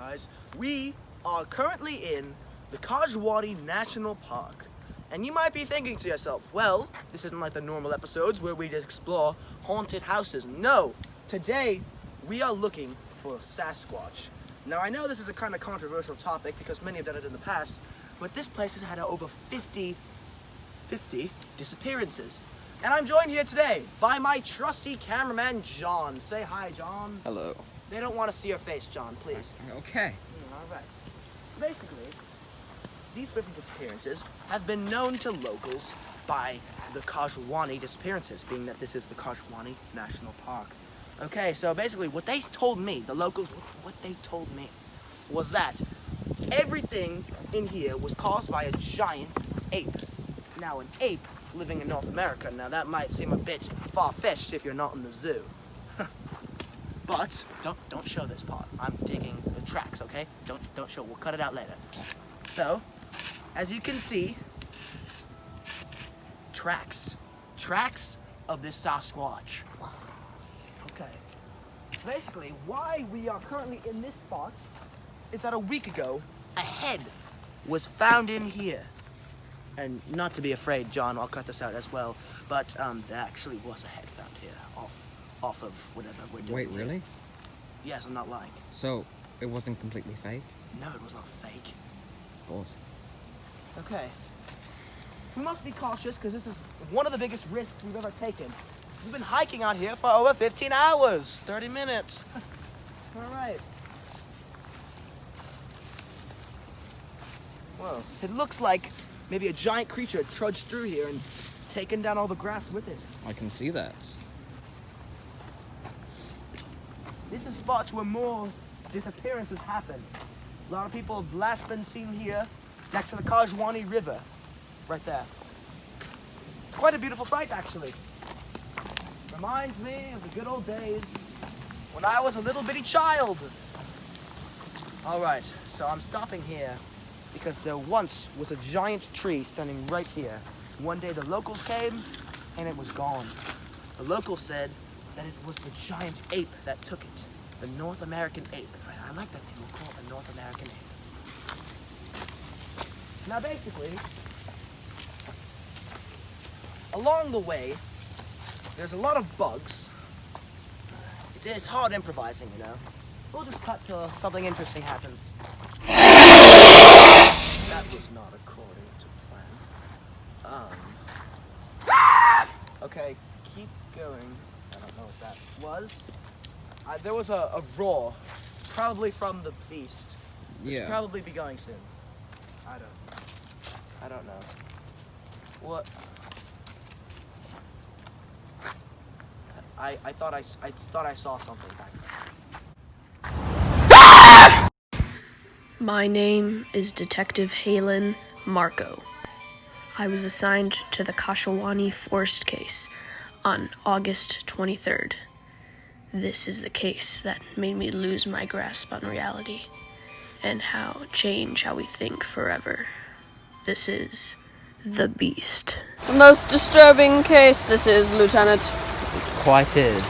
guys. We are currently in the Kajwani National Park. And you might be thinking to yourself, well, this isn't like the normal episodes where we just explore haunted houses. No, today we are looking for Sasquatch. Now I know this is a kind of controversial topic because many have done it in the past, but this place has had over 50 disappearances. And I'm joined here today by my trusty cameraman, John. Say hi, John. Hello. They don't want to see your face, John, please. Okay. All right. Basically, these 50 disappearances have been known to locals by the Kajwani disappearances, being that this is the Kajwani National Park. Okay, so basically what they told me, the locals, what they told me was that everything in here was caused by a giant ape. Now, an ape living in North America, now that might seem a bit far-fetched if you're not in the zoo. But don't show this part. I'm digging the tracks, okay? Don't show. We'll cut it out later. So, as you can see, tracks of this Sasquatch. Okay. Basically, why we are currently in this spot is that a week ago, a head was found in here. And not to be afraid, John, I'll cut this out as well, but there actually was a head found here off of whatever we're doing. Wait, really? Yes, I'm not lying. So, it wasn't completely fake? No, it was not fake. Good. Okay. We must be cautious because this is one of the biggest risks we've ever taken. We've been hiking out here for over 15 hours, 30 minutes. All right. Whoa. It looks like maybe a giant creature trudged through here and taken down all the grass with it. I can see that. This is spots where more disappearances happen. A lot of people have last been seen here next to the Kajwani River, right there. It's quite a beautiful sight, actually. Reminds me of the good old days when I was a little bitty child. All right, so I'm stopping here because there once was a giant tree standing right here. One day the locals came and it was gone. The locals said that it was the giant ape that took it. The North American ape. I like that name. We'll call it the North American ape. Now basically, along the way, there's a lot of bugs. It's hard improvising, you know. We'll just cut till something interesting happens. That was not according to plan. Okay, keep going. I don't know what that was. There was a roar, probably from the beast. It should probably be going soon. I don't know. What? I thought I saw something back there. My name is Detective Halen Marco. I was assigned to the Kajwani Forest case on August 23rd. This is the case that made me lose my grasp on reality and change how we think forever. This is the Beast. The most disturbing case this is, Lieutenant. Quite is.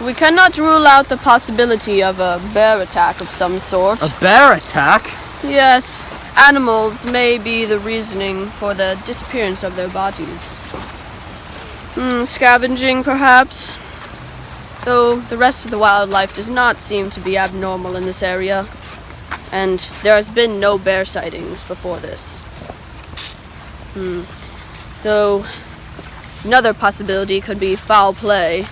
We cannot rule out the possibility of a bear attack of some sort. A bear attack? Yes, animals may be the reasoning for the disappearance of their bodies. Scavenging, perhaps. Though the rest of the wildlife does not seem to be abnormal in this area. And there has been no bear sightings before this. Though another possibility could be foul play.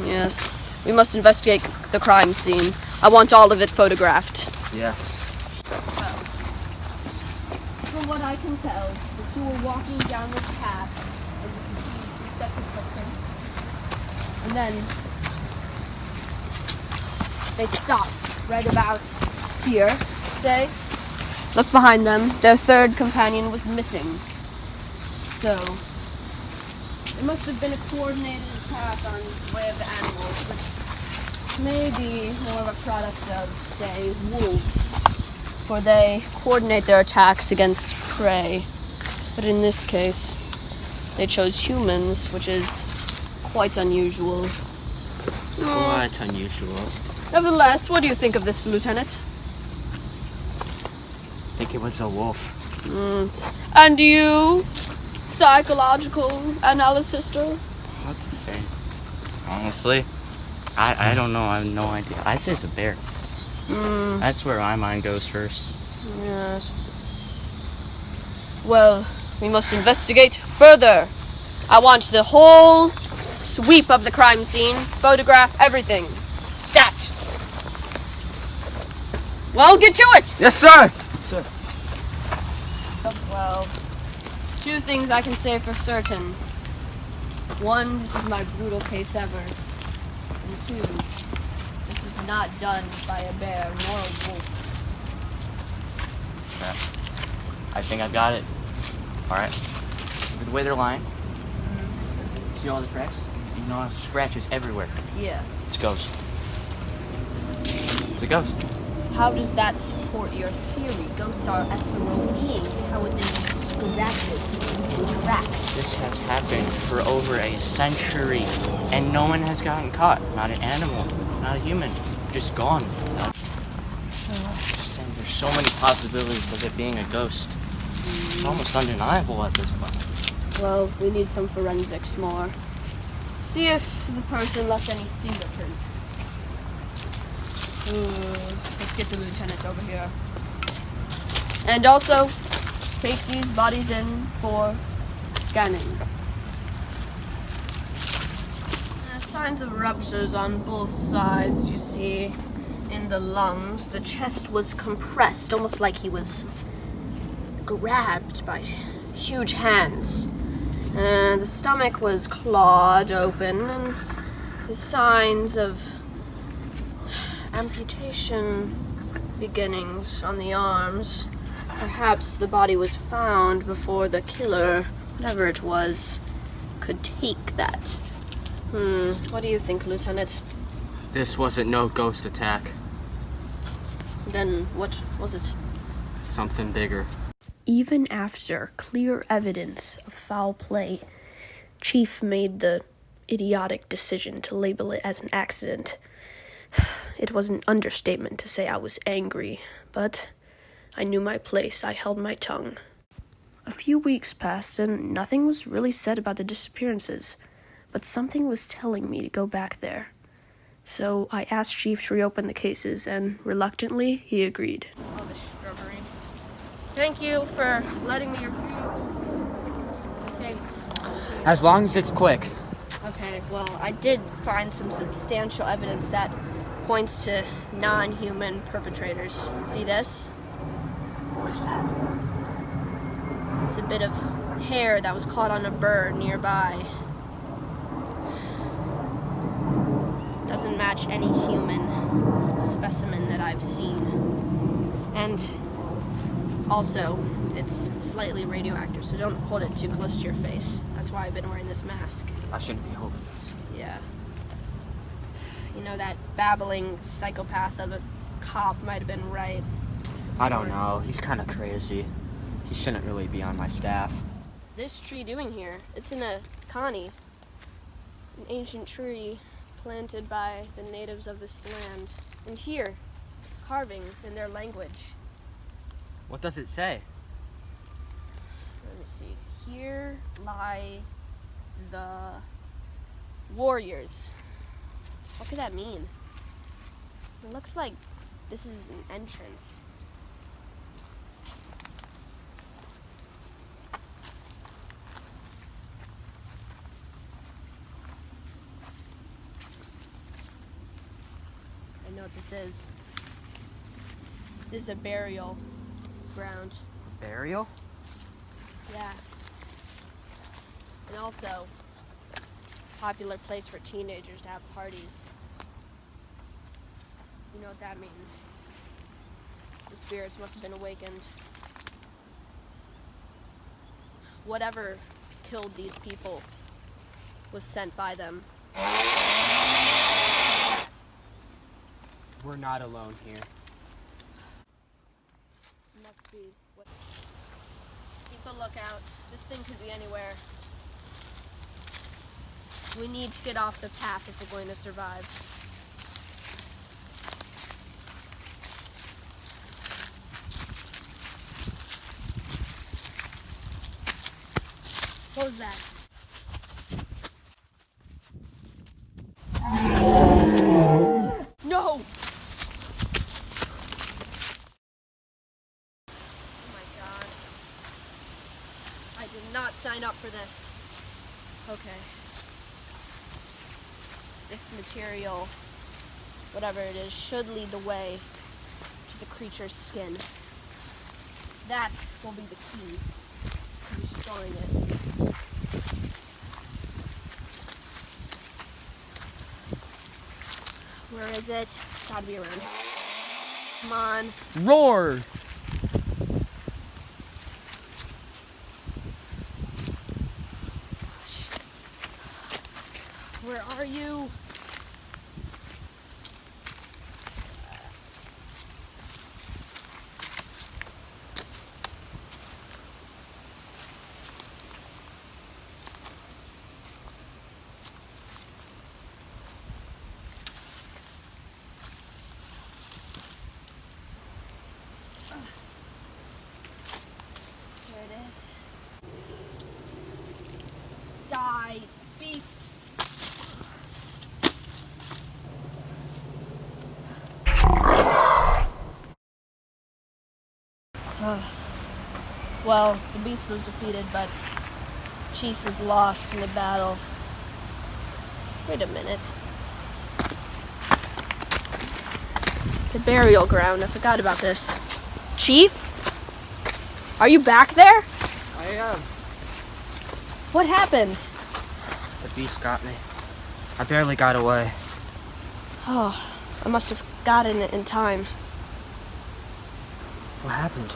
Yes. We must investigate the crime scene. I want all of it photographed. Yes. From what I can tell, the two were walking down this path, and you can see two sets of footprints. And then they stopped right about here, say. Look behind them. Their third companion was missing. So it must have been a coordinated attack on the way of the animals, which may be more of a product of, say, wolves, for they coordinate their attacks against prey. But in this case, they chose humans, which is quite unusual. Quite unusual. Nevertheless, what do you think of this, Lieutenant? I think it was a wolf. And you, psychological analysister? What to say? Honestly, I don't know. I have no idea. I say it's a bear. That's where my mind goes first. Yes. Well, we must investigate further. I want the whole sweep of the crime scene, photograph everything. Stat. Well, get to it! Yes, sir. Well, two things I can say for certain. One, this is my brutal case ever. And two, this was not done by a bear nor a wolf. I think I've got it. Alright. Look at the way they're lying. See all the cracks? You know, scratches everywhere. Yeah. It's a ghost. It's a ghost. How does that support your theory? Ghosts are ethereal beings. How would they use scratches and tracks? This has happened for over a century, and no one has gotten caught. Not an animal, not a human. Just gone. Just saying, there's so many possibilities of it being a ghost. It's almost undeniable at this point. Well, we need some forensics more. See if the person left any fingerprints. Let's get the lieutenant over here. And also, take these bodies in for scanning. There's signs of ruptures on both sides, you see. In the lungs, the chest was compressed, almost like he was grabbed by huge hands. The stomach was clawed open, and the signs of amputation beginnings on the arms. Perhaps the body was found before the killer, whatever it was, could take that. What do you think, Lieutenant? This wasn't no ghost attack. Then what was it? Something bigger. Even after clear evidence of foul play, Chief made the idiotic decision to label it as an accident. It was an understatement to say I was angry, but I knew my place. I held my tongue. A few weeks passed and nothing was really said about the disappearances, but something was telling me to go back there. So I asked Chief to reopen the cases, and reluctantly, he agreed. Oh, the shrubbery. Thank you for letting me review. Okay. As long as it's quick. Okay, well, I did find some substantial evidence that points to non-human perpetrators. See this? What is that? It's a bit of hair that was caught on a bird nearby. Doesn't match any human specimen that I've seen. And also, it's slightly radioactive, so don't hold it too close to your face. That's why I've been wearing this mask. I shouldn't be holding this. Yeah. You know, that babbling psychopath of a cop might have been right. I don't know. He's kind of crazy. He shouldn't really be on my staff. This tree doing here? It's in a Cunning, an ancient tree planted by the natives of this land. And here, carvings in their language. What does it say? Let me see. Here lie the warriors. What could that mean? It looks like this is an entrance. I know what this is. This is a burial ground. Burial? Yeah. And also, popular place for teenagers to have parties. You know what that means. The spirits must have been awakened. Whatever killed these people was sent by them. We're not alone here. Must be. Keep a lookout. This thing could be anywhere. We need to get off the path if we're going to survive. this. Okay. This material, whatever it is, should lead the way to the creature's skin. That will be the key to destroying it. Where is it? It's gotta be around. Come on. Roar! Where are you? There it is. Die, beast. Well, the beast was defeated, but Chief was lost in the battle. Wait a minute. The burial ground, I forgot about this. Chief? Are you back there? I am. What happened? The beast got me. I barely got away. Oh, I must have gotten it in time. What happened?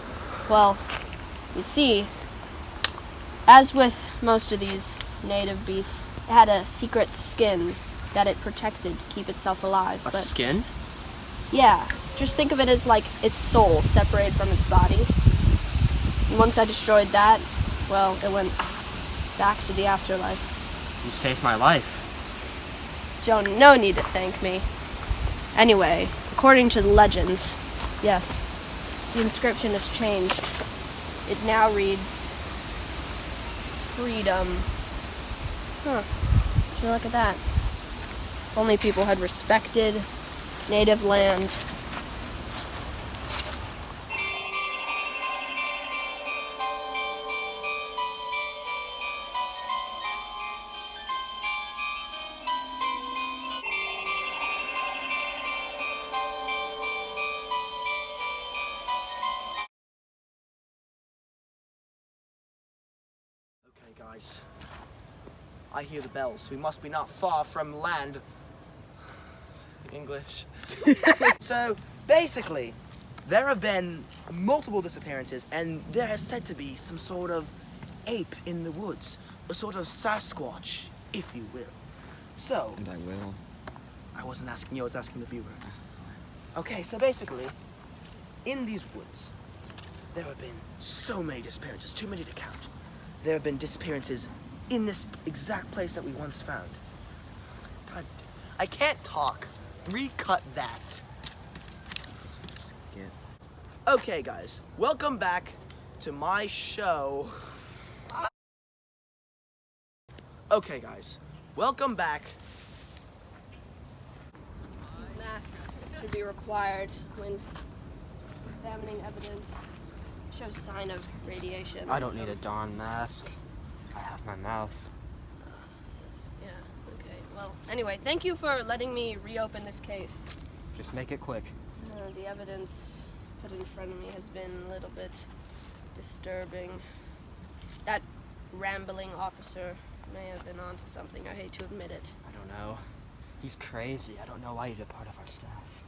Well, you see, as with most of these native beasts, it had a secret skin that it protected to keep itself alive. A skin? Yeah, just think of it as like its soul separated from its body. And once I destroyed that, well, it went back to the afterlife. You saved my life. Joan, no need to thank me. Anyway, according to the legends, yes, the inscription has changed. It now reads, freedom. Huh, should look at that. If only people had respected native land. Okay, guys. I hear the bells. We must be not far from land. English. So, basically, there have been multiple disappearances, and there is said to be some sort of ape in the woods. A sort of Sasquatch, if you will. So, And I will. I wasn't asking you, I was asking the viewer. Okay, so basically, in these woods, there have been so many disappearances, too many to count. There have been disappearances in this exact place that we once found. God, I can't talk. Recut that. Skit. Okay, guys, welcome back to my show. Okay, guys, welcome back. These masks should be required when examining evidence. Shows sign of radiation. I don't need a Dawn mask. I have my mouth. Yeah, okay. Well, anyway, thank you for letting me reopen this case. Just make it quick. The evidence put in front of me has been a little bit disturbing. That rambling officer may have been onto something. I hate to admit it. I don't know. He's crazy. I don't know why he's a part of our staff.